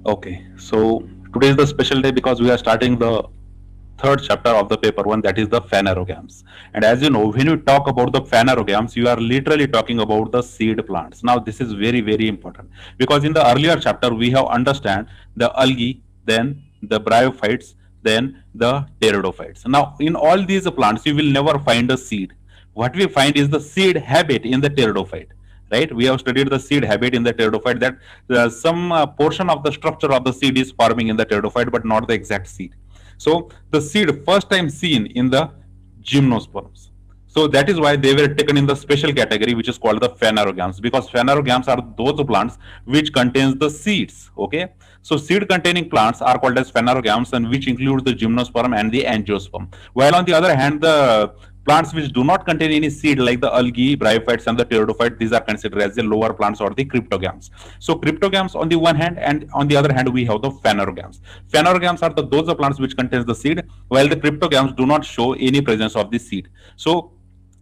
Okay, so today is the special day because we are starting the third chapter of the paper one, that is the phanerogams. And as you know, when you talk about the phanerogams, you are literally talking about the seed plants. Now, this is very, very important because in the earlier chapter, we have understand the algae, then the bryophytes, then the pteridophytes. Now, in all these plants, you will never find a seed. What we find is the seed habit in the pteridophyte, right? We have studied the seed habit in the pteridophyte, that some portion of the structure of the seed is forming in the pteridophyte but not the exact seed. So the seed first time seen in the gymnosperms. So that is why they were taken in the special category which is called the phanerogams, because phanerogams are those plants which contains the seeds. Okay, so seed containing plants are called as phanerogams, and which includes the gymnosperm and the angiosperm. While on the other hand, the plants which do not contain any seed like the algae, bryophytes and the pteridophyte, these are considered as the lower plants or the cryptogams. So cryptogams on the one hand, and on the other hand we have the phanerogams. Phanerogams are those plants which contains the seed, while the cryptogams do not show any presence of the seed. So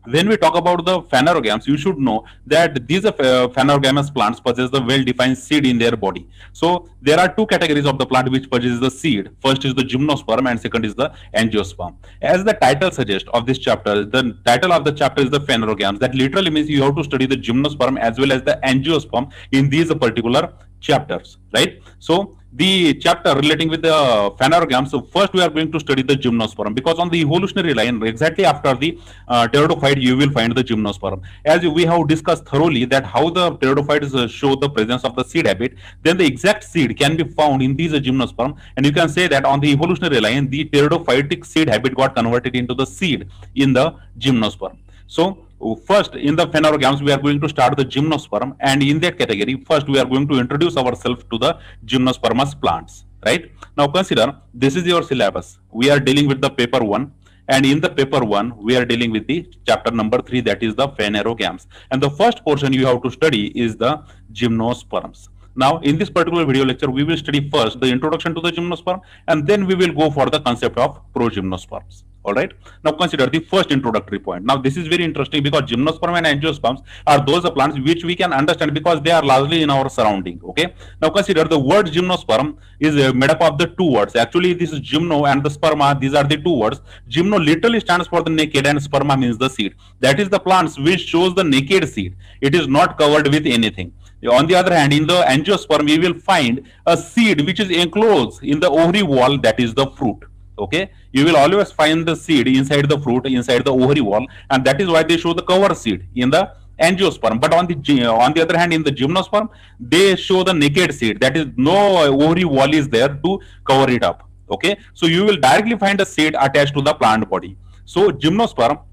when we talk about the phanerogams, you should know that these phanerogamous plants possess the well-defined seed in their body. So there are two categories of the plant which possesses the seed. First is the gymnosperm and second is the angiosperm. As the title suggests of this chapter, the title of the chapter is the phanerogams. That literally means you have to study the gymnosperm as well as the angiosperm in these particular chapters, right? So the chapter relating with the phanerogams, so first we are going to study the gymnosperm, because on the evolutionary line exactly after the pteridophyte you will find the gymnosperm. As we have discussed thoroughly that how the pteridophytes show the presence of the seed habit, then the exact seed can be found in these gymnosperm, and you can say that on the evolutionary line the pteridophytic seed habit got converted into the seed in the gymnosperm. So first in the phanerogams we are going to start the gymnosperm, and in that category first we are going to introduce ourselves to the gymnospermous plants, right? Now consider, this is your syllabus. We are dealing with the paper 1, and in the paper 1 we are dealing with the chapter number 3, that is the phanerogams, and the first portion you have to study is the gymnosperms. Now in this particular video lecture we will study first the introduction to the gymnosperm, and then we will go for the concept of progymnosperms. All right, now consider the first introductory point. Now this is very interesting because gymnosperm and angiosperms are those plants which we can understand because they are largely in our surrounding. Okay, now consider the word gymnosperm is made up of the two words. Actually this is gymno and the sperma, these are the two words. Gymno literally stands for the naked and sperma means the seed. That is the plants which shows the naked seed, it is not covered with anything. On the other hand, in the angiosperm we will find a seed which is enclosed in the ovary wall, that is the fruit. Okay, you will always find the seed inside the fruit, inside the ovary wall, and that is why they show the cover seed in the angiosperm. But on the other hand, in the gymnosperm they show the naked seed, that is no ovary wall is there to cover it up. Okay, so you will directly find a seed attached to the plant body. So gymnosperm,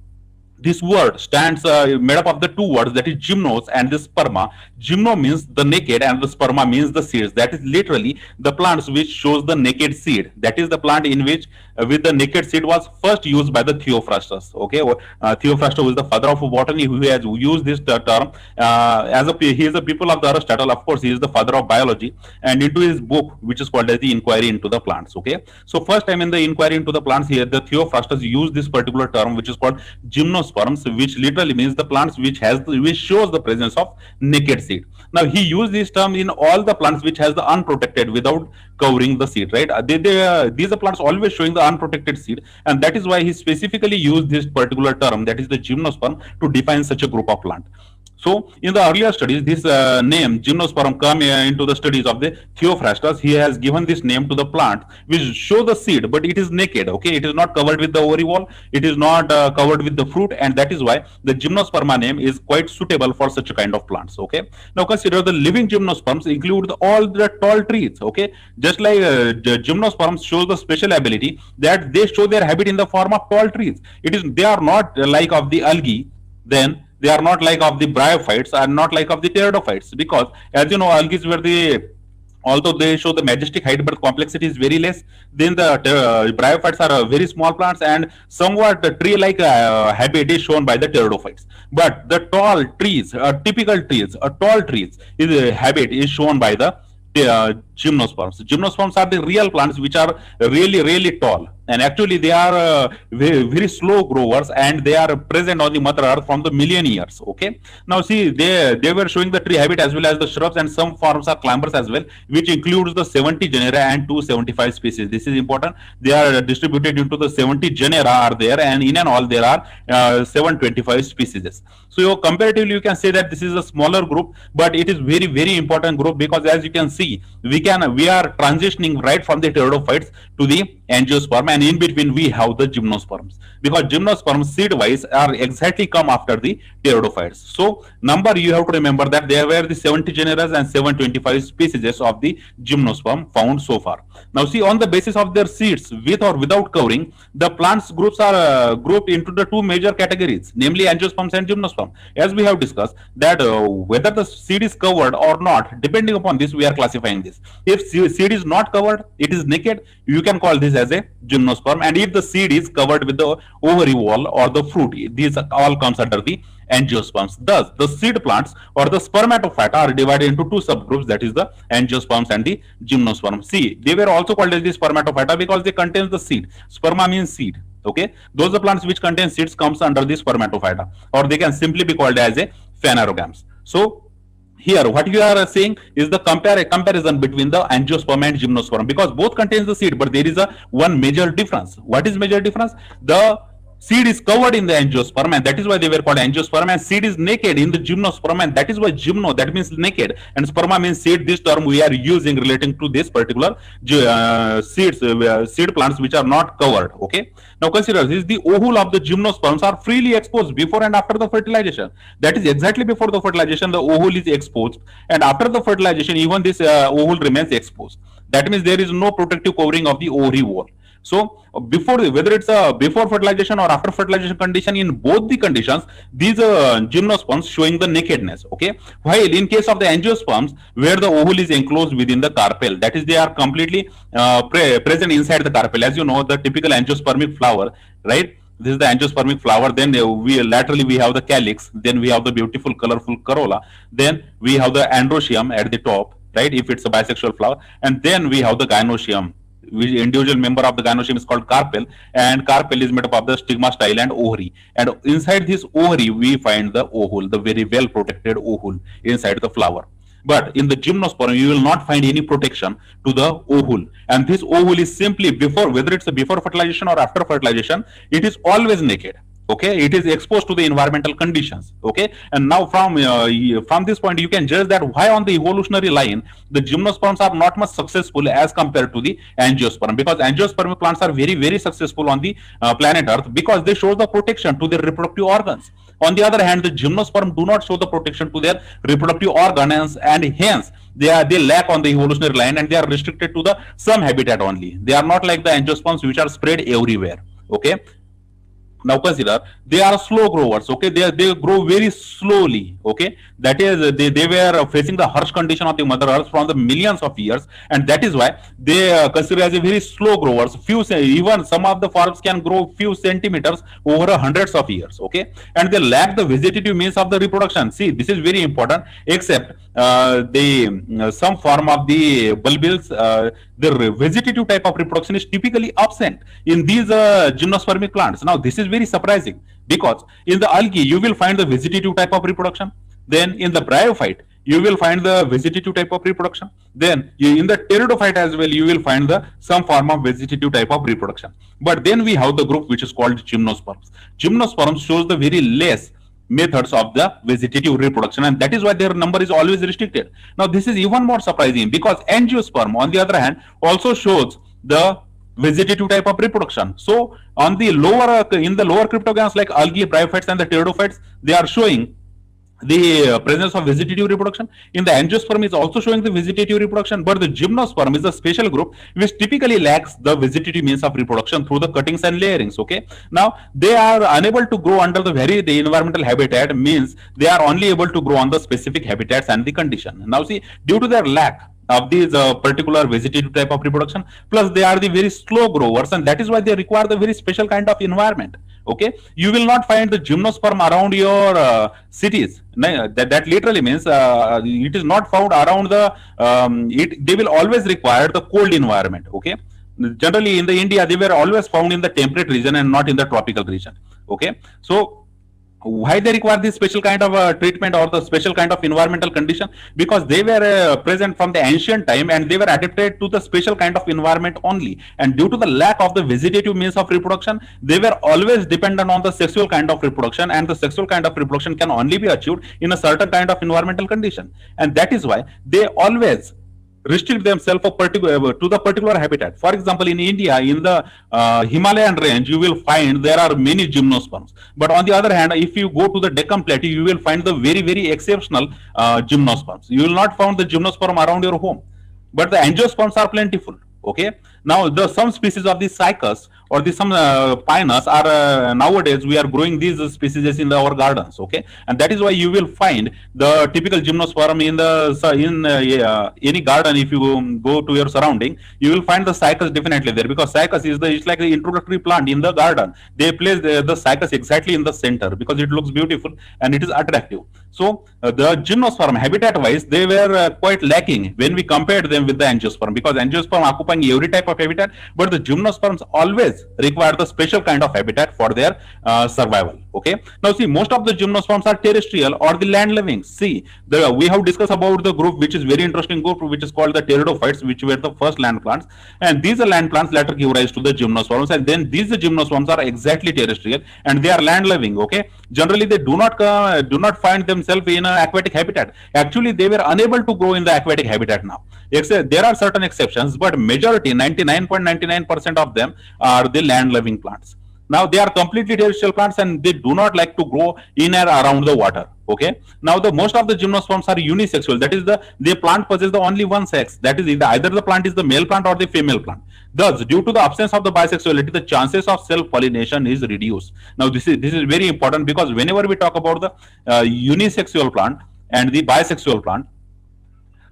this word stands made up of the two words, that is gymnos and the sperma. Gymno means the naked and the sperma means the seeds. That is literally the plants which shows the naked seed. That is the plant in which with the naked seed was first used by the Theophrastus. Okay, Theophrastus was the father of botany who has used this term he is a pupil of the Aristotle. Of course, he is the father of biology, and into his book which is called as the Inquiry into the Plants. Okay, so first time in the Inquiry into the Plants here, the Theophrastus used this particular term which is called gymnosperms, which literally means the plants which shows the presence of naked seed. Now he used this term in all the plants which has the unprotected without covering the seed, right? These are plants always showing the unprotected seed, and that is why he specifically used this particular term, that is the gymnosperm, to define such a group of plant. So, in the earlier studies, this name gymnosperm come into the studies of the Theophrastus. He has given this name to the plant, which show the seed, but it is naked. Okay, it is not covered with the ovary wall. It is not covered with the fruit, and that is why the gymnosperma name is quite suitable for such a kind of plants. Okay. Now consider the living gymnosperms include all the tall trees. Okay, just like the gymnosperms shows the special ability that they show their habit in the form of tall trees. It is they are not like of the algae. Then they are not like of the bryophytes, are not like of the pteridophytes, because as you know algae were the, although they show the majestic height but complexity is very less. Then the bryophytes are very small plants, and somewhat tree like habit is shown by the pteridophytes. But the tall trees, typical trees, tall trees is habit is shown by the gymnosperms. Gymnosperms are the real plants which are really tall. and actually they are very slow growers, and they are present on the mother earth from the million years. Okay, now see, they were showing the tree habit as well as the shrubs, and some forms are climbers as well, which includes the 70 genera and 275 species. This is important. They are distributed into the 70 genera are there, and in and all there are 725 species. So comparatively you can say that this is a smaller group, but it is very important group, because as you can see, we are transitioning right from the pteridophytes to the angiosperm, and in between we have the gymnosperms, because gymnosperms seed wise are exactly come after the pteridophytes. So number you have to remember that there were the 70 genera and 725 species of the gymnosperm found so far. Now see, on the basis of their seeds, with or without covering, the plants groups are grouped into the two major categories, namely angiosperms and gymnosperm. As we have discussed that whether the seed is covered or not, depending upon this we are classifying this. If seed is not covered, it is naked, you can call this as a gymnosperm, and if the seed is covered with the ovary wall or the fruit, these all comes under the angiosperms. Thus, the seed plants or the spermatophyta are divided into two subgroups, that is the angiosperms and the gymnosperms. See, they were also called as the spermatophyta because they contain the seed. Sperma means seed. Okay, those are plants which contain seeds comes under the spermatophyta, or they can simply be called as a phanerogams. So here what you are saying is the comparison between the angiosperm and gymnosperm, because both contains the seed, but there is a one major difference. What is major difference? The seed is covered in the angiosperm, and that is why they were called angiosperm, and seed is naked in the gymnosperm, and that is why gymno, that means naked, and sperma means seed. This term we are using relating to this particular seed plants which are not covered. Okay, now consider this: the ovule of the gymnosperms are freely exposed before and after the fertilization. That is exactly before the fertilization the ovule is exposed, and after the fertilization even this ovule remains exposed. That means there is no protective covering of the ovary wall. So before, whether it's a before fertilization or after fertilization condition, in both the conditions, these gymnosperms showing the nakedness. Okay, while in case of the angiosperms, where the ovule is enclosed within the carpel, that is, they are completely present inside the carpel. As you know, the typical angiospermic flower, right? This is the angiospermic flower. Then we laterally we have the calyx. Then we have the beautiful colorful corolla. Then we have the androecium at the top, right? If it's a bisexual flower, and then we have the gynoecium, which individual member of the gynoecium is called carpel, and carpel is made up of the stigma, style, and ovary. And inside this ovary, we find the ovule, the very well protected ovule inside the flower. But in the gymnosperm, you will not find any protection to the ovule, and this ovule is simply before, whether it's before fertilization or after fertilization, it is always naked. Okay, it is exposed to the environmental conditions. Okay, and now from this point you can judge that why on the evolutionary line the gymnosperms are not much successful as compared to the angiosperm, because angiosperm plants are very successful on the planet earth because they show the protection to their reproductive organs. On the other hand, the gymnosperm do not show the protection to their reproductive organs, and hence they lack on the evolutionary line, and they are restricted to the some habitat only. They are not like the angiosperms which are spread everywhere. Okay, now consider they are slow growers. Okay, they grow very slowly. Okay, that is they were facing the harsh condition of the mother earth from the millions of years, and that is why they consider as a very slow growers. Even some of the forms can grow few centimeters over hundreds of years. Okay, and they lack the vegetative means of the reproduction. See, this is very important. Except the some form of the bulbils, the vegetative type of reproduction is typically absent in these gymnospermic plants. Now this is very surprising, because in the algae you will find the vegetative type of reproduction, then in the bryophyte you will find the vegetative type of reproduction, then in the pteridophyte as well you will find the some form of vegetative type of reproduction. But then we have the group which is called gymnosperms. Gymnosperms shows the very less methods of the vegetative reproduction, and that is why their number is always restricted. Now this is even more surprising, because angiosperm on the other hand also shows the vegetative type of reproduction. So on the lower in the lower cryptogams like algae, bryophytes, and the pteridophytes, they are showing the presence of vegetative reproduction. In the angiosperm is also showing the vegetative reproduction, but the gymnosperm is a special group which typically lacks the vegetative means of reproduction through the cuttings and layerings. Okay, now they are unable to grow under the environmental habitat, means they are only able to grow on the specific habitats and the condition. Now see, due to their lack of these particular vegetative type of reproduction, plus they are the very slow growers, and that is why they require the very special kind of environment. Okay, you will not find the gymnosperm around your cities. That literally means it is not found around the they will always require the cold environment. Okay, Generally in the India, they were always found in the temperate region and not in the tropical region. Okay, so why they require this special kind of treatment or the special kind of environmental condition? Because they were present from the ancient time and they were adapted to the special kind of environment only, and due to the lack of the vegetative means of reproduction, they were always dependent on the sexual kind of reproduction, and the sexual kind of reproduction can only be achieved in a certain kind of environmental condition, and that is why they always restrict themselves to the particular habitat. For example, in India, in the Himalayan range, you will find there are many gymnosperms. But on the other hand, if you go to the Deccan Plateau, you will find the very exceptional gymnosperms. You will not find the gymnosperm around your home, but the angiosperms are plentiful. Okay. Now, the some species of the cycas or the some pinus are nowadays we are growing these species in our gardens. Okay, and that is why you will find the typical gymnosperm in the in any garden. If you go to your surrounding, you will find the cycas definitely there, because cycas is it's like the introductory plant in the garden. They place the cycas exactly in the center because it looks beautiful and it is attractive. So the gymnosperm habitat wise, they were quite lacking when we compared them with the angiosperm, because angiosperm occupying every type of habitat, but the gymnosperms always require the special kind of habitat for their survival. Okay, now see, most of the gymnosperms are terrestrial or the land living. See, we have discussed about the group which is very interesting group, which is called the pteridophytes, which were the first land plants, and these land plants later give rise to the gymnosperms, and then these gymnosperms are exactly terrestrial and they are land living. Okay, generally they do not find themselves in an aquatic habitat. Actually, they were unable to grow in the aquatic habitat now. There are certain exceptions, but majority 99.99% of them are the land living plants. Now they are completely terrestrial plants and they do not like to grow in and around the water. Okay, now the most of the gymnosperms are unisexual, that is the plant possesses the only one sex, that is either the plant is the male plant or the female plant. Thus, due to the absence of the bisexuality, the chances of self pollination is reduced. Now this is very important, because whenever we talk about the unisexual plant and the bisexual plant,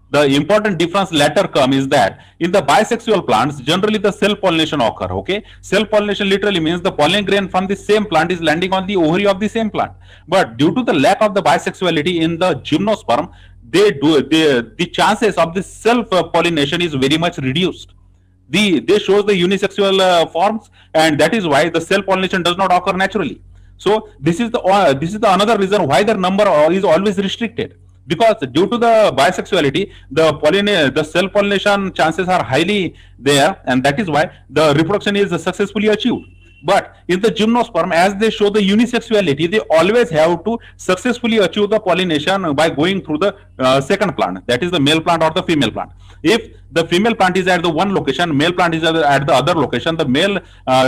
the important difference later come is that in the bisexual plants, generally the self pollination occur. Okay, self pollination literally means the pollen grain from the same plant is landing on the ovary of the same plant. But due to the lack of the bisexuality in the gymnosperm, the chances of the self pollination is very much reduced. They shows the unisexual forms, and that is why the self pollination does not occur naturally. So this is the another reason why their number is always restricted, because due to the bisexuality, the self pollination chances are highly there, and that is why the reproduction is successfully achieved. But in the gymnosperm, as they show the unisexuality, they always have to successfully achieve the pollination by going through the second plant, that is the male plant or the female plant. If the female plant is at the one location, male plant is at the other location, the male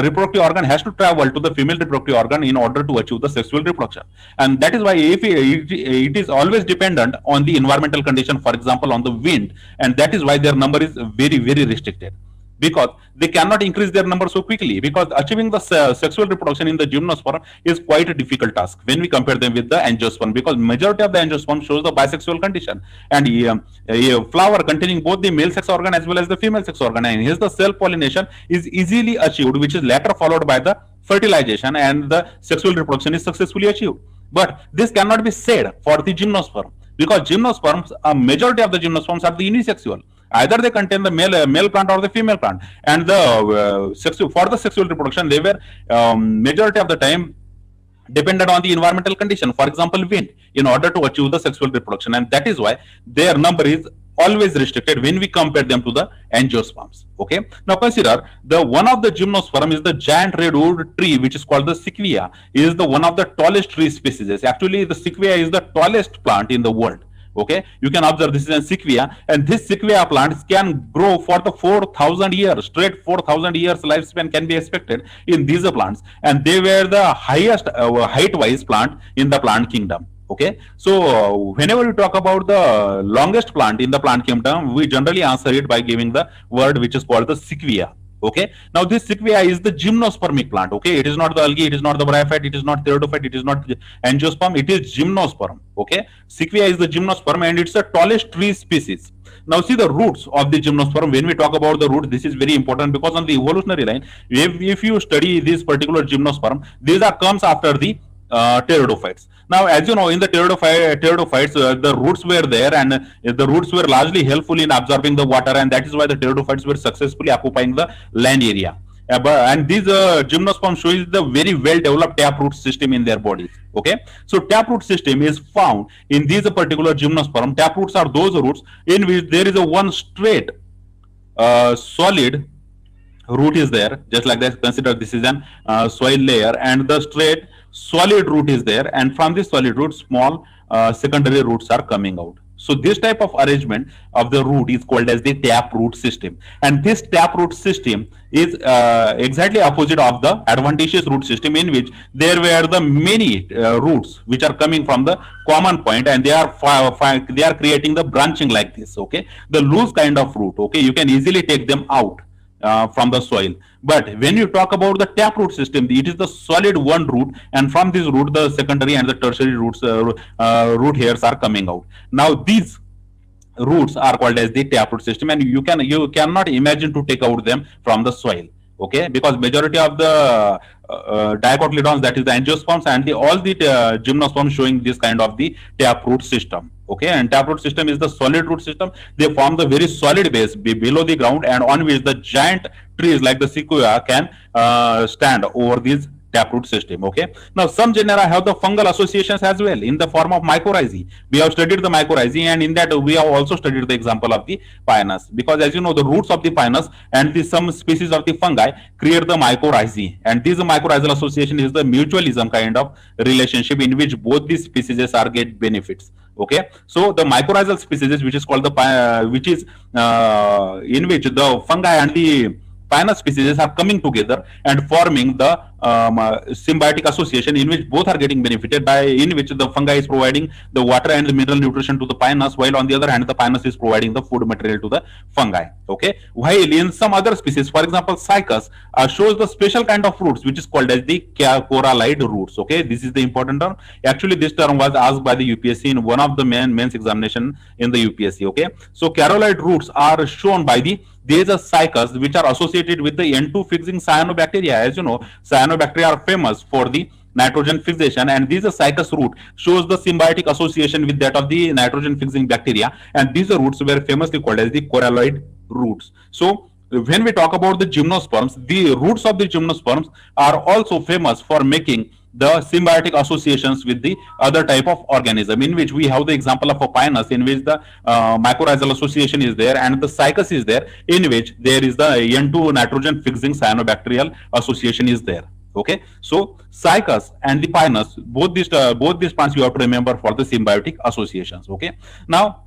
reproductive organ has to travel to the female reproductive organ in order to achieve the sexual reproduction. And that is why if it is always dependent on the environmental condition, for example on the wind, and that is why their number is very restricted, because they cannot increase their number so quickly, because achieving the sexual reproduction in the gymnosperm is quite a difficult task when we compare them with the angiosperm, because majority of the angiosperm shows the bisexual condition, and a flower containing both the male sex organ as well as the female sex organ, and hence the self pollination is easily achieved, which is later followed by the fertilization, and the sexual reproduction is successfully achieved. But this cannot be said for the gymnosperm, because gymnosperms, a majority of the gymnosperms are the unisexual. Either they contain the male plant or the female plant, and the for the sexual reproduction, they were majority of the time dependent on the environmental condition, for example wind, in order to achieve the sexual reproduction, and that is why their number is always restricted when we compare them to the angiosperms. Okay, now consider the one of the gymnosperm is the giant redwood tree, which is called the sequoia, is the one of the tallest tree species. Actually, the sequoia is the tallest plant in the world. Okay, you can observe this is a sequoia, and this sequoia plants can grow for the 4,000 years straight. 4,000 years lifespan can be expected in these plants, and they were the highest height wise plant in the plant kingdom. Okay, so whenever we talk about the longest plant in the plant kingdom, we generally answer it by giving the word which is called the sequoia. Okay, now this sequoia is the gymnospermic plant. Okay, it is not the algae, it is not the bryophyte, it is not pteridophyte, it is not angiosperm, it is gymnosperm. Okay, sequoia is the gymnosperm, and it's the tallest tree species. Now see the roots of the gymnosperm. When we talk about the roots, this is very important, because on the evolutionary line, if you study this particular gymnosperm, these are comes after the pteridophytes. Now, as you know, in the pteridophytes, the roots were there, and the roots were largely helpful in absorbing the water, and that is why the pteridophytes were successfully occupying the land area. And these gymnosperms shows the very well developed taproot system in their bodies. Okay, so taproot system is found in these particular gymnosperm. Taproots are those roots in which there is a one straight solid root is there, just like that. Consider this is an soil layer, and the straight solid root is there, and from this solid root small secondary roots are coming out. So this type of arrangement of the root is called as the tap root system, and this tap root system is exactly opposite of the adventitious root system, in which there were the many roots which are coming from the common point, and they are creating the branching like this. Okay, the loose kind of root. Okay, you can easily take them out from the soil. But when you talk about the taproot system, it is the solid one root, and from this root, the secondary and the tertiary roots, root hairs are coming out. Now these roots are called as the taproot system, and you cannot imagine to take out them from the soil. Okay, because majority of the dicotyledons, that is the angiosperms, and all the gymnosperms showing this kind of the taproot system. Okay, and taproot system is the solid root system. They form the very solid base below the ground, and on which the giant trees like the sequoia can stand over these taproot system. Okay, now some genera have the fungal associations as well in the form of mycorrhizae. We have studied the mycorrhizae, and in that we have also studied the example of the pinus, because as you know, the roots of the pinus and some species of the fungi create the mycorrhizae, and this mycorrhizal association is the mutualism kind of relationship in which both these species are get benefits. Okay, so the mycorrhizal species, which is called the which is in which the fungi and the pinus species are coming together and forming the symbiotic association, in which both are getting benefited by, in which the fungi is providing the water and the mineral nutrition to the pinus, while on the other hand the pinus is providing the food material to the fungi. Okay, while in some other species, for example cycas, shows the special kind of roots which is called as the coralloid roots. Okay, this is the important term. Actually this term was asked by the UPSC in one of the mains examination in the UPSC. Okay, so coralloid roots are shown by the, these are cycas which are associated with the N2 fixing cyanobacteria. As you know, cyanobacteria are famous for the nitrogen fixation, and this cycas root shows the symbiotic association with that of the nitrogen fixing bacteria, and these roots were famously called as the coralloid roots. So when we talk about the gymnosperms, the roots of the gymnosperms are also famous for making the symbiotic associations with the other type of organism, in which we have the example of a pinus, in which the mycorrhizal association is there, and the cycas is there, in which there is the N2 nitrogen fixing cyanobacterial association is there. Okay, so cycas and the pinus, both these plants you have to remember for the symbiotic associations. Okay, now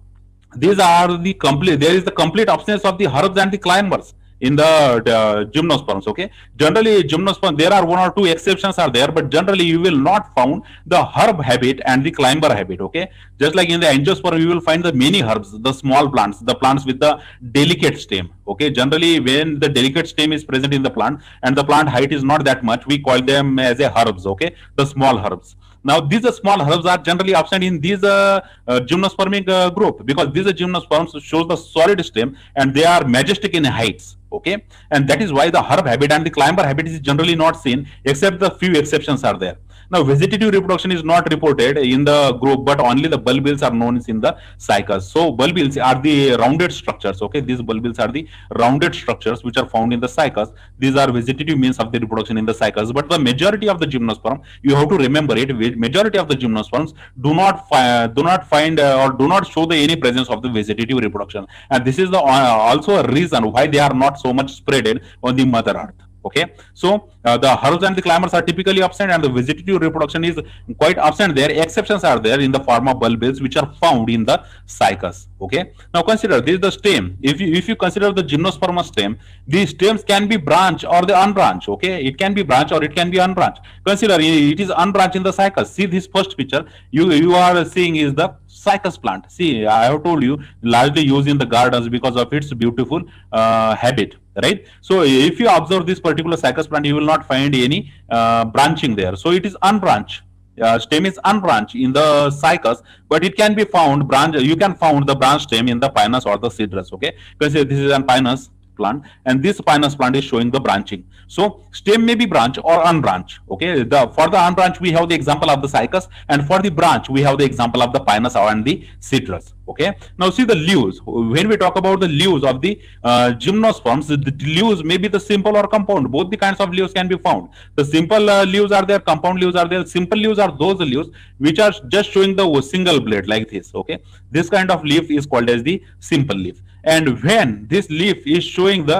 these are the complete, there is the complete absence of the herbs and the climbers in the gymnosperms. Okay, generally gymnosperm, there are one or two exceptions are there, but generally you will not found the herb habit and the climber habit. Okay, just like in the angiosperm you will find the many herbs, the small plants, the plants with the delicate stem. Okay, generally when the delicate stem is present in the plant and the plant height is not that much, we call them as a herbs. Okay, the small herbs. Now these small herbs are generally absent in these gymnospermic group, because these gymnosperms shows the solid stem and they are majestic in heights. Okay, and that is why the herb habit and the climber habit is generally not seen, except the few exceptions are there. Now vegetative reproduction is not reported in the group, but only the bulbils are known in the cycas. So bulbils are the rounded structures. Okay, these bulbils are the rounded structures which are found in the cycas. These are vegetative means of the reproduction in the cycas, but the majority of the gymnosperm, you have to remember it, majority of the gymnosperms do not find or do not show the any presence of the vegetative reproduction, and this is the also a reason why they are not so much spreaded on the mother earth. Okay, so the herbs and the climbers are typically absent, and the vegetative reproduction is quite absent there. Exceptions are there in the form of bulbils which are found in the cycas. Okay, now consider this is the stem. If you consider the gymnosperm stem, these stems can be branch or the unbranch. Okay, it can be branch or it can be unbranch. Consider it is unbranched in the cycas. See this first picture you are seeing is the cycas plant. See, I have told you, largely used in the gardens because of its beautiful habit, right? So if you observe this particular cycas plant, you will not find any branching there. So it is unbranched. Stem is unbranched in the cycas, but it can be found branch. You can found the branch stem in the pinus or the cedrus. Okay, because this is an pinus plant, and this pinus plant is showing the branching. So stem may be branch or unbranch. Okay, for the unbranch we have the example of the cycas, and for the branch we have the example of the pinus and the cedrus. Okay, now see the leaves. When we talk about the leaves of the gymnosperms, the leaves may be the simple or compound. Both the kinds of leaves can be found. The simple leaves are there, compound leaves are there. Simple leaves are those leaves which are just showing the single blade like this. Okay, this kind of leaf is called as the simple leaf. And when this leaf is showing the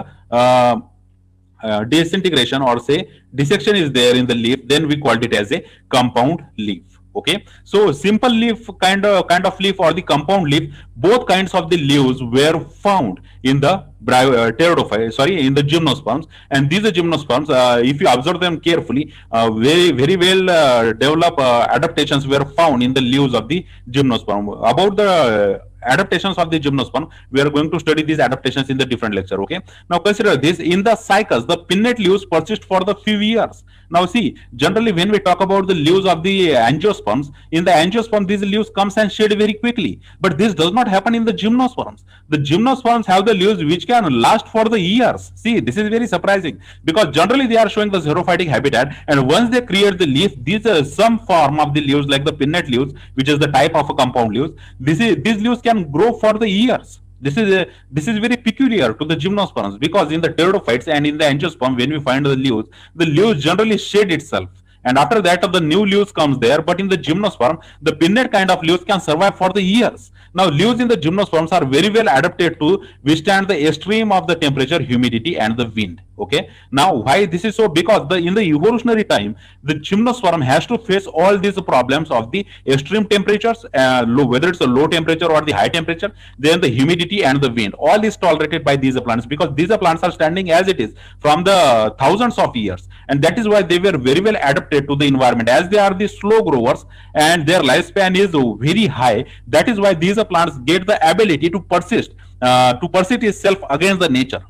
disintegration or say dissection is there in the leaf, then we called it as a compound leaf. Okay, so simple leaf kind of leaf or the compound leaf, both kinds of the leaves were found in the pteridophytes, sorry, in the gymnosperms. And these gymnosperms, if you observe them carefully, very well developed adaptations were found in the leaves of the gymnosperm. About the adaptations of the gymnosperm, we are going to study these adaptations in the different lecture. Okay, now consider this: in the cycas, the pinnate leaves persist for the few years. Now see, generally when we talk about the leaves of the angiosperms, in the angiosperm these leaves comes and shed very quickly, but this does not happen in the gymnosperms. The gymnosperms have the leaves which can last for the years. See, this is very surprising, because generally they are showing the xerophytic habitat, and once they create the leaf, these are some form of the leaves like the pinnate leaves, which is the type of a compound leaves. These leaves can grow for the years. This is very peculiar to the gymnosperms, because in the pteridophytes and in the angiosperm, when we find the leaves generally shed itself, and after that the new leaves comes there. But in the gymnosperm, the pinnate kind of leaves can survive for the years. Now leaves in the gymnosperms are very well adapted to withstand the extreme of the temperature, humidity, and the wind. Okay, now why this is so? Because in the evolutionary time, the gymnosperm has to face all these problems of the extreme temperatures, whether it's a low temperature or the high temperature, then the humidity and the wind, all is tolerated by these plants, because these plants are standing as it is from the thousands of years, and that is why they were very well adapted to the environment. As they are the slow growers and their lifespan is very high, that is why these plants get the ability to persist itself against the nature,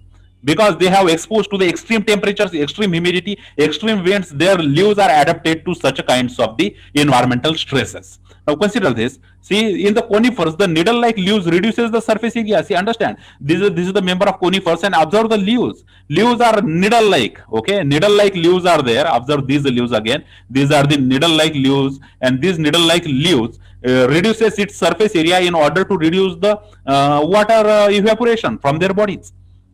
because they have exposed to the extreme temperatures, extreme humidity, extreme winds. Their leaves are adapted to such kinds of the environmental stresses. Now consider this. See, in the conifers, the needle-like leaves reduces the surface area. See, understand, this is the member of conifers, and observe the leaves. Leaves are needle-like. Okay, needle-like leaves are there. Observe these leaves again. These are the needle-like leaves, and these needle-like leaves reduces its surface area in order to reduce the water evaporation from their bodies.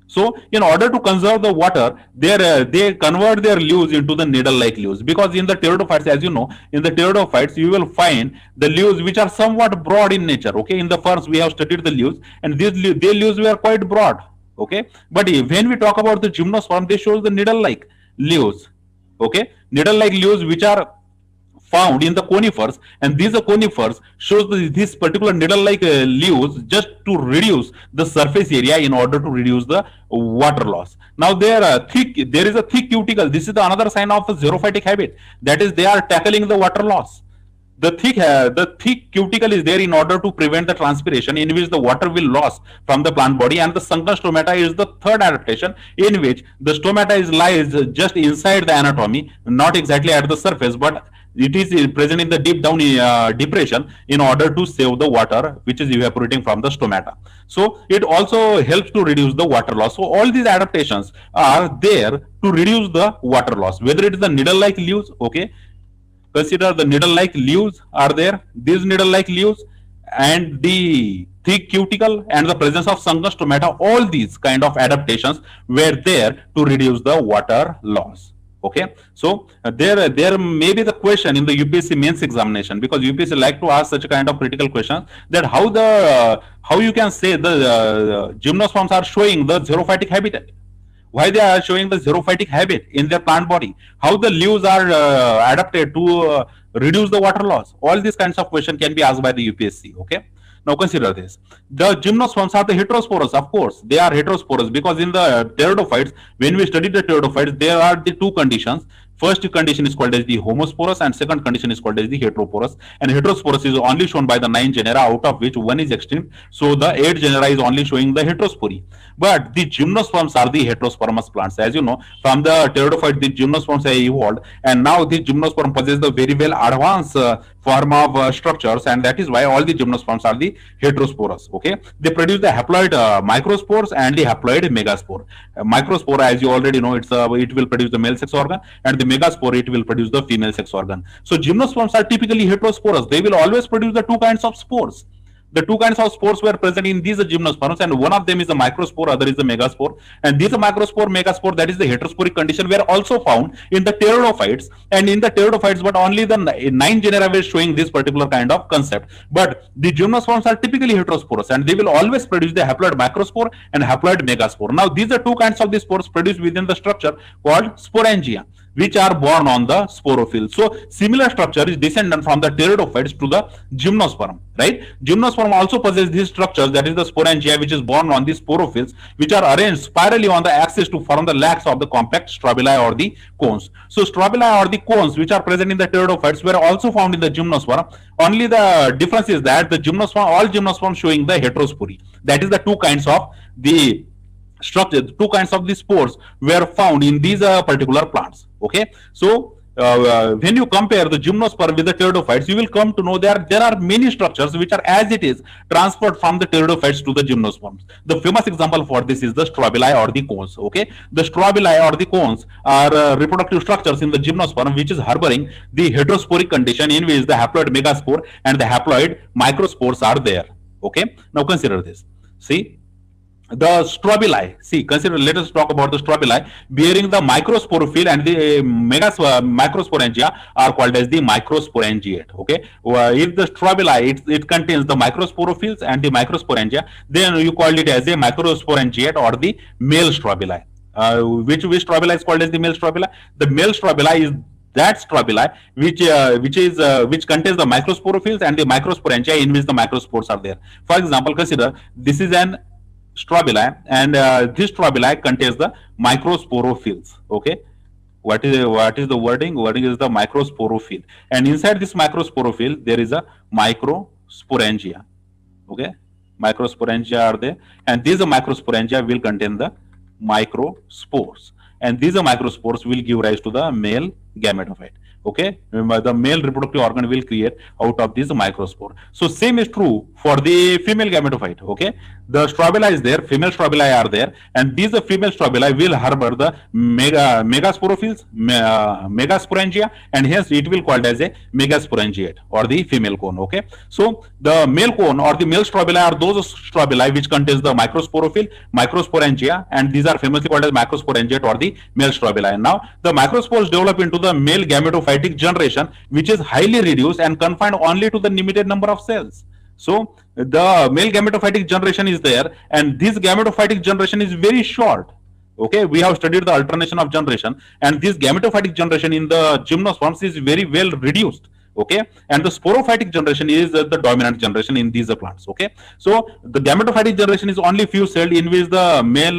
So, in order to conserve the water, they convert their leaves into the needle-like leaves. Because in the pteridophytes, as you know, in the pteridophytes, you will find the leaves which are somewhat broad in nature. Okay, in the ferns, we have studied the leaves, and their leaves were quite broad. Okay, but when we talk about the gymnosperm, they show the needle-like leaves. Okay, needle-like leaves which are found in the conifers, and these conifers shows this particular needle-like leaves just to reduce the surface area in order to reduce the water loss. Now there is a thick cuticle. This is another sign of a xerophytic habit, that is they are tackling the water loss. The thick cuticle is there in order to prevent the transpiration, in which the water will loss from the plant body. And the sunken stomata is the third adaptation, in which the stomata lies just inside the anatomy, not exactly at the surface, but it is present in the deep down depression, in order to save the water which is evaporating from the stomata. So it also helps to reduce the water loss. So all these adaptations are there to reduce the water loss, whether it is the needle-like leaves. Okay, consider the needle-like leaves are there, these needle-like leaves, and the thick cuticle and the presence of sunken stomata. All these kind of adaptations were there to reduce the water loss. Okay, so there may be the question in the UPSC mains examination, because UPSC like to ask such kind of critical questions, that how you can say the gymnosperms are showing the xerophytic habitat, why they are showing the xerophytic habit in their plant body, how the leaves are adapted to reduce the water loss. All these kinds of questions can be asked by the UPSC. Okay, now consider this: the gymnosperms are the heterosporous. Of course they are heterosporous, because in the pteridophytes, when we study the pteridophytes, there are the two conditions. First condition is called as the homosporous, and second condition is called as the heteroporous. And heterosporous is only shown by the 9 genera, out of which one is extinct. So the 8 genera is only showing the heterospory. But the gymnosperms are the heterospermous plants. As you know, from the pteridophyte, the gymnosperms have evolved, and now the gymnosperm possess the very well advanced form of structures, and that is why all the gymnosperms are the heterosporous. Okay, they produce the haploid microspores and the haploid megaspore. Microspore, as you already know, it will produce the male sex organ, and the megaspore, it will produce the female sex organ. So gymnosperms are typically heterosporous. They will always produce the two kinds of spores. The two kinds of spores were present in these gymnosperms, and one of them is the microspore, other is the megaspore. And these microspore, megaspore, that is the heterosporic condition, were also found in the pteridophytes, and in the pteridophytes, but only the 9 genera were showing this particular kind of concept. But the gymnosperms are typically heterosporous, and they will always produce the haploid microspore and haploid megaspore. Now, these are two kinds of the spores produced within the structure called sporangia, which are born on the sporophyll. So similar structure is descendant from the pteridophytes to the gymnosperm, right? Gymnosperm also possess these structures, that is the sporangia, which is born on the sporophylls, which are arranged spirally on the axis to form the lacs of the compact strobili or the cones. So strobili or the cones, which are present in the pteridophytes, were also found in the gymnosperm. Only the difference is that the gymnosperm, all gymnosperms showing the heterospory. That is the two kinds of the structure, two kinds of the spores were found in these particular plants. Okay, so when you compare the gymnosperm with the pteridophytes, you will come to know there are many structures which are as it is transferred from the pteridophytes to the gymnosperms. The famous example for this is the strobili or the cones. Okay, the strobili or the cones are reproductive structures in the gymnosperm which is harboring the heterosporic condition in which the haploid megaspore and the haploid microspores are there. Okay, now consider this. See, the strobili, see, consider, let us talk about the strobili bearing the microsporophyll, and the microsporangia are called as the microsporangiate. Okay, if the strobili, it contains the microsporophylls and the microsporangia, then you call it as a microsporangiate or the male strobili. Which strobili is called as the male strobili? The male strobili is that strobili which contains the microsporophylls and the microsporangia in which the microspores are there. For example, consider this is an strobili, and this strobili contains the microsporophylls. Okay, what is the wording? Wording is the microsporophyll, and inside this microsporophyll there is a microsporangia. Okay, microsporangia are there, and these microsporangia will contain the microspores, and these microspores will give rise to the male gametophyte. Okay, remember, the male reproductive organ will create out of this microspore. So same is true for the female gametophyte. Okay, the strobili is there, female strobili are there, and these female strobili will harbor the megasporophylls, megasporangia, and hence it will called as a megasporangiate or the female cone. Okay, so the male cone or the male strobili are those strobili which contains the microsporophyll, microsporangia, and these are famously called as microsporangiate or the male strobili. And now the microspores develop into the male gametophytic generation, which is highly reduced and confined only to the limited number of cells. So the male gametophytic generation is there, and this gametophytic generation is very short. Okay, we have studied the alternation of generation, and this gametophytic generation in the gymnosperms is very well reduced. Okay, and the sporophytic generation is the dominant generation in these plants. Okay, so the gametophytic generation is only few celled, in which the male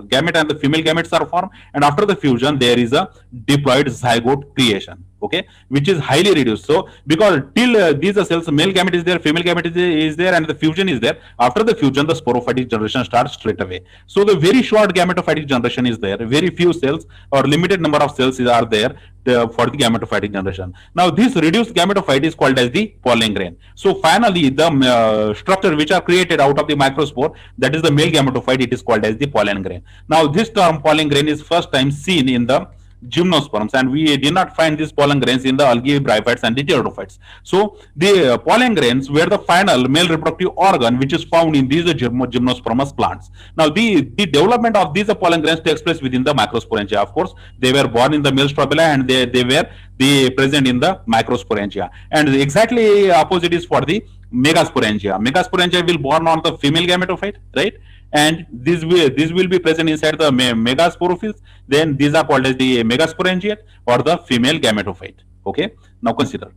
gamete and the female gametes are formed, and after the fusion there is a diploid zygote creation. Okay, which is highly reduced. So because till these cells, male gamete is there, female gamete is there, and the fusion is there, after the fusion the sporophytic generation starts straight away. So the very short gametophytic generation is there, very few cells or limited number of cells are there for the gametophytic generation. Now this reduced gametophyte is called as the pollen grain. So finally the structure which are created out of the microspore, that is the male gametophyte, it is called as the pollen grain. Now this term pollen grain is first time seen in the gymnosperms, and we did not find these pollen grains in the algae, bryophytes, and the pteridophytes. So the pollen grains were the final male reproductive organ which is found in these gymnospermous plants. Now the development of these pollen grains takes place within the microsporangia. Of course, they were born in the male strobili, and they were present in the microsporangia. And exactly opposite is for the megasporangia. Megasporangia will born on the female gametophyte, right? And this will be present inside the megasporophylls. Then these are called as the megasporangiate or the female gametophyte. Okay, now consider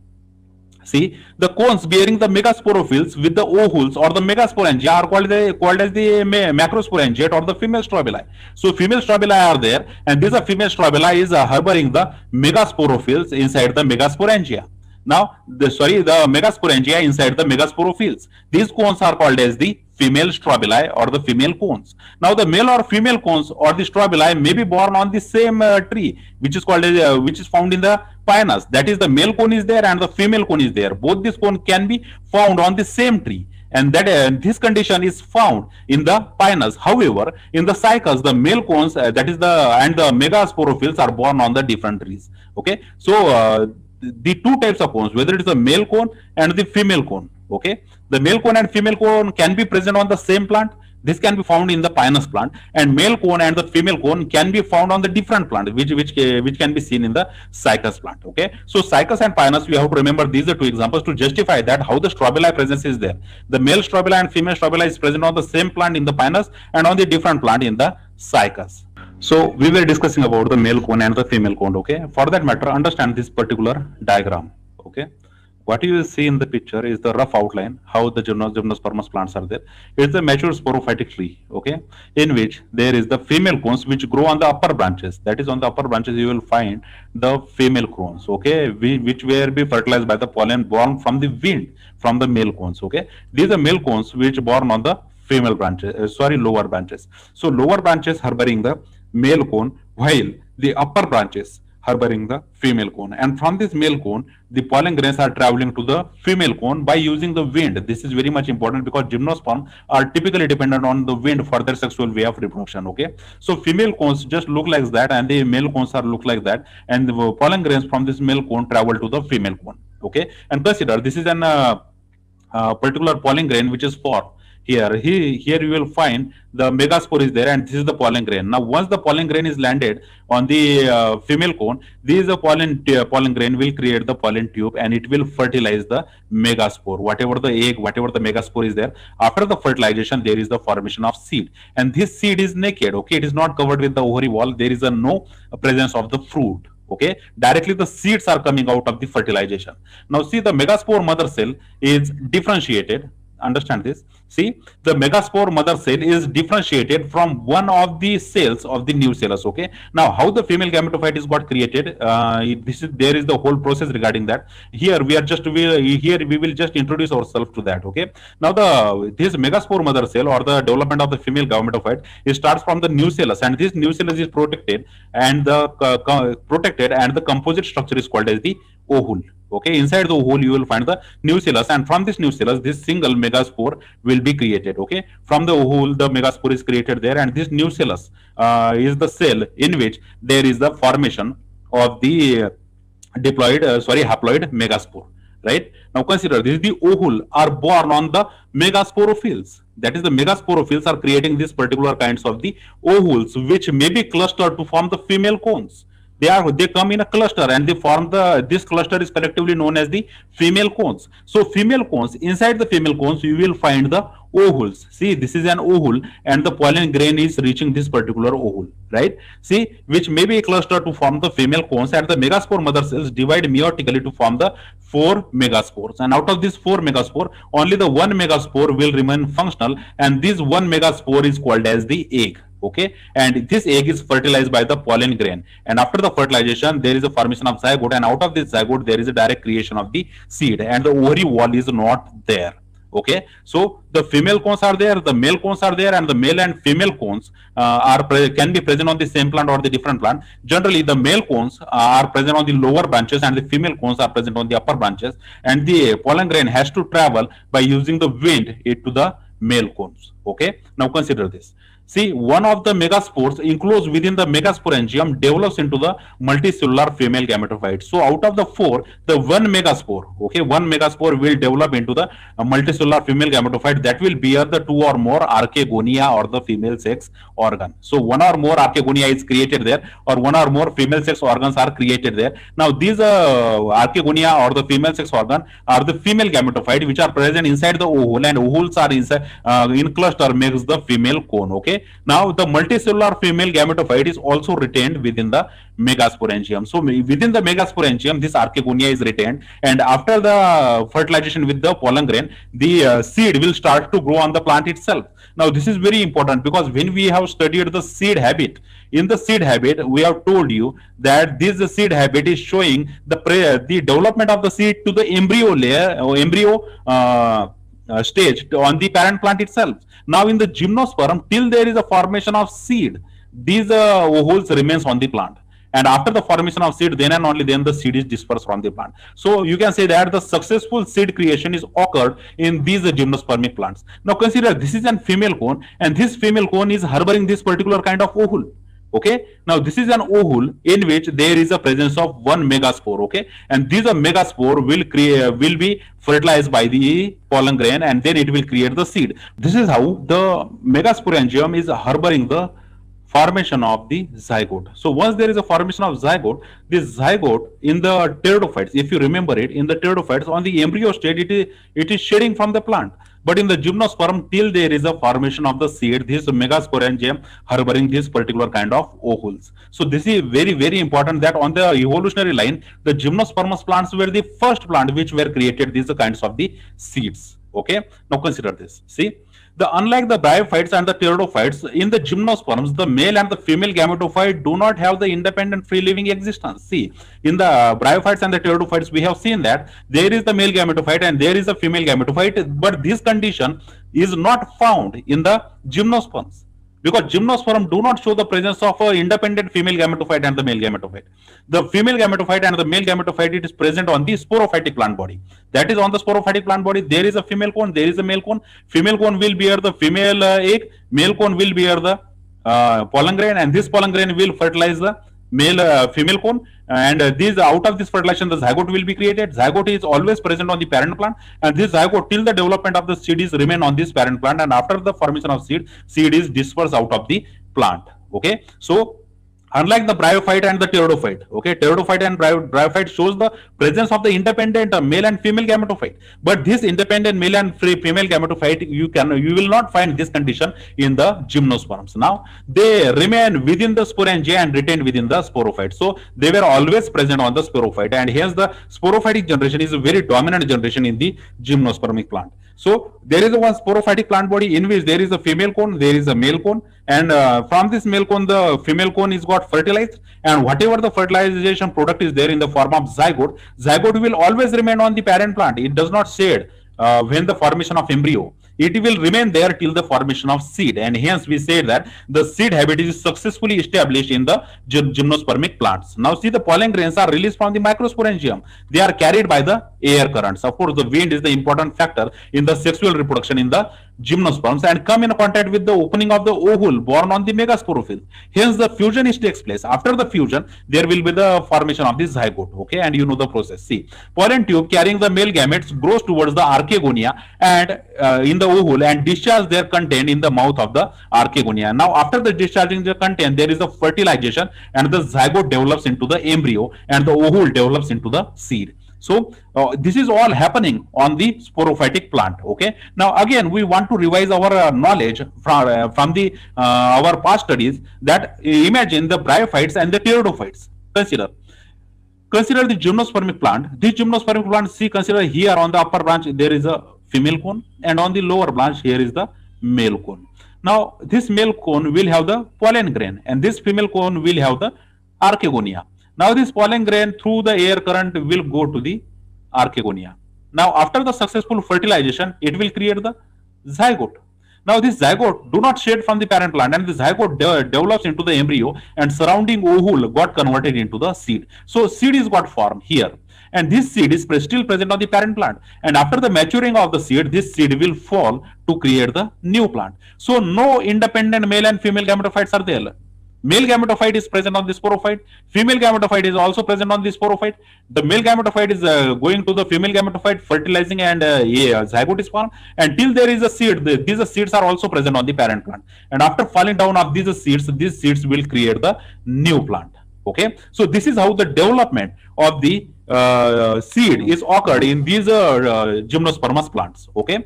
See, the cones bearing the megasporophiles with the ovules or the megasporangia are called as the macrosporangiate or the female strobili. So female strobili are there, and these are female strobili is harboring the megasporophils inside the megasporangia. Now, the megasporangia inside the megasporophiles. These cones are called as the female strobili or the female cones. Now, the male or female cones or the strobili may be born on the same tree, which is called as, which is found in the pinus. That is, the male cone is there and the female cone is there. Both these cone can be found on the same tree, and that this condition is found in the pinus. However, in the cycas, the male cones that is the and the megasporophils are born on the different trees. Okay, so the two types of cones, whether it is the male cone and the female cone. Okay, the male cone and female cone can be present on the same plant. This can be found in the pinus plant, and male cone and the female cone can be found on the different plant, which can be seen in the cycas plant. Okay, so cycas and pinus, we have to remember these are two examples to justify that how the strobili presence is there. The male strobili and female strobili is present on the same plant in the pinus and on the different plant in the cycas. So we were discussing about the male cone and the female cone. Okay, for that matter, understand this particular diagram. Okay, what you see in the picture is the rough outline how the gymnospermous plants are there. It's a mature sporophytic tree. Okay, in which there is the female cones which grow on the upper branches. That is, on the upper branches you will find the female cones. Okay, which will be fertilized by the pollen born from the wind from the male cones. Okay, these are male cones which born on the female branches. Lower branches. So lower branches harboring the male cone, while the upper branches harboring the female cone. And from this male cone, the pollen grains are traveling to the female cone by using the wind. This is very much important because gymnosperm are typically dependent on the wind for their sexual way of reproduction. Okay, so female cones just look like that, and the male cones are look like that, and the pollen grains from this male cone travel to the female cone. Okay, and consider this is an particular pollen grain which is formed here you will find the megaspore is there, and this is the pollen grain. Now once the pollen grain is landed on the female cone, this pollen grain will create the pollen tube, and it will fertilize the megaspore, whatever the egg, whatever the megaspore is there. After the fertilization, there is the formation of seed, and this seed is naked. Okay, it is not covered with the ovary wall. There is no presence of the fruit. Okay, directly the seeds are coming out of the fertilization. Now see, the megaspore mother cell is differentiated. Understand this. See, the megaspore mother cell is differentiated from one of the cells of the nucellus. Okay, now how the female gametophyte is got created, there is the whole process regarding that. Here we will just introduce ourselves to that. Okay, now this megaspore mother cell or the development of the female gametophyte, it starts from the nucellus, and this nucellus is protected, and the composite structure is called as the ovule. Okay, inside the ovule you will find the nucellus, and from this nucellus this single megaspore will be created. Okay, from the ovule the megaspore is created there, and this nucellus is the cell in which there is the formation of the haploid megaspore. Right, now consider this, the ovule are born on the megasporophils. That is, the megasporophils are creating these particular kinds of the ovules, which may be clustered to form the female cones. They come in a cluster, and they form this cluster is collectively known as the female cones. So female cones, inside the female cones you will find the ovules. See, this is an ovule, and the pollen grain is reaching this particular ovule, right? See, which may be clustered to form the female cones, and the megaspore mother cells divide meiotically to form the 4 megaspores. And out of this 4 megaspore, only the 1 megaspore will remain functional, and this 1 megaspore is called as the egg. Okay, and this egg is fertilized by the pollen grain, and after the fertilization there is a formation of zygote, and out of this zygote there is a direct creation of the seed, and the ovary wall is not there. Okay, so the female cones are there, the male cones are there, and the male and female cones can be present on the same plant or the different plant. Generally the male cones are present on the lower branches, and the female cones are present on the upper branches, and the pollen grain has to travel by using the wind to the male cones. Okay, now consider this. See, one of the megaspores enclosed within the megasporangium develops into the multicellular female gametophyte. So out of the 4, the 1 megaspore, okay, 1 megaspore will develop into the multicellular female gametophyte that will bear the 2 or more archegonia or the female sex organ. So 1 or more archegonia is created there, or 1 or more female sex organs are created there. Now these archegonia or the female sex organ are the female gametophyte which are present inside the ovule, and ovules are inside in cluster makes the female cone. Okay, Okay. Now the multicellular female gametophyte is also retained within the megasporangium. So within the megasporangium, this archegonia is retained, and after the fertilization with the pollen grain, the seed will start to grow on the plant itself. Now this is very important because when we have studied the seed habit, in the seed habit we have told you that this seed habit is showing the development of the seed to the embryo layer or embryo stage on the parent plant itself. Now in the gymnosperm, till there is a formation of seed, these ovules remains on the plant, and after the formation of seed, then and only then the seed is dispersed from the plant. So you can say that the successful seed creation is occurred in these gymnospermic plants. Now consider this is a female cone, and this female cone is harboring this particular kind of ovule. Okay, now this is an ovule in which there is a presence of one megaspore. Okay, and this megaspore will be fertilized by the pollen grain, and then it will create the seed. This is how the megasporangium is harboring the formation of the zygote. So once there is a formation of zygote, this zygote in the pteridophytes, if you remember it, in the pteridophytes on the embryo state, it is shedding from the plant. But in the gymnosperm, till there is a formation of the seed, this megasporangium harboring this particular kind of ovules. So this is very, very important that on the evolutionary line, the gymnospermous plants were the first plant which were created these kinds of the seeds. Okay, now consider this. See, unlike the bryophytes and the pteridophytes, in the gymnosperms, the male and the female gametophyte do not have the independent free living existence. See, in the bryophytes and the pteridophytes, we have seen that there is the male gametophyte and there is a female gametophyte, but this condition is not found in the gymnosperms, because gymnosperm do not show the presence of a independent female gametophyte and the male gametophyte. The female gametophyte and the male gametophyte, it is present on the sporophytic plant body. That is, on the sporophytic plant body, there is a female cone, there is a male cone. Female cone will bear the female egg, male cone will bear the pollen grain, and this pollen grain will fertilize the male female cone, and these out of this fertilization the zygote will be created. Zygote is always present on the parent plant, and this zygote till the development of the seed is remain on this parent plant, and after the formation of seed is dispersed out of the plant. Okay, so unlike the bryophyte and the pteridophyte, okay, pteridophyte and bryophyte shows the presence of the independent male and female gametophyte, but this independent male and female gametophyte, you will not find this condition in the gymnosperms. Now they remain within the sporangia and retained within the sporophyte, so they were always present on the sporophyte, and hence the sporophytic generation is a very dominant generation in the gymnospermic plant. So there is a one sporophytic plant body in which there is a female cone, there is a male cone, and from this male cone the female cone is got fertilized, and whatever the fertilization product is there in the form of zygote will always remain on the parent plant. It does not shed when the formation of embryo. It will remain there till the formation of seed, and hence we say that the seed habit is successfully established in the gymnospermic plants. Now see, the pollen grains are released from the microsporangium. They are carried by the air currents. Of course, the wind is the important factor in the sexual reproduction in the gymnosperms, and come in contact with the opening of the ovule born on the megasporophyll. Hence the fusion takes place. After the fusion, there will be the formation of the zygote. Okay, and you know the process. See, pollen tube carrying the male gametes grows towards the archegonia and in the ovule and discharge their content in the mouth of the archegonia. Now after the discharging the content, there is a fertilization, and the zygote develops into the embryo, and the ovule develops into the seed. So this is all happening on the sporophytic plant. Okay, now again we want to revise our knowledge from the our past studies, that imagine the bryophytes and the pteridophytes. Consider the gymnospermic plant. This gymnospermic plant, see, consider here on the upper branch there is a female cone, and on the lower branch here is the male cone. Now this male cone will have the pollen grain, and this female cone will have the archegonia. Now this pollen grain through the air current will go to the archegonia. Now after the successful fertilization, it will create the zygote. Now this zygote do not shed from the parent plant, and the zygote develops into the embryo, and surrounding ovule got converted into the seed. So seed is got formed here, and this seed is still present on the parent plant, and after the maturing of the seed, this seed will fall to create the new plant. So no independent male and female gametophytes are there. Male gametophyte is present on the sporophyte. Female gametophyte is also present on the sporophyte. The male gametophyte is going to the female gametophyte, fertilizing, and zygote is formed. Until there is a seed, these seeds are also present on the parent plant. And after falling down of these seeds will create the new plant. Okay, so this is how the development of the seed is occurred in these gymnospermous plants. Okay.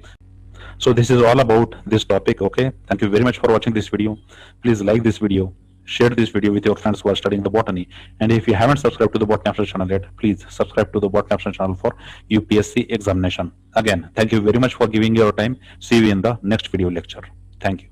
So this is all about this topic. Okay, thank you very much for watching this video. Please like this video, share this video with your friends who are studying the botany, and if you haven't subscribed to the Botany Capsule channel yet, please subscribe to the Botany Capsule channel for UPSC examination. Again, thank you very much for giving your time. See you in the next video lecture. Thank you.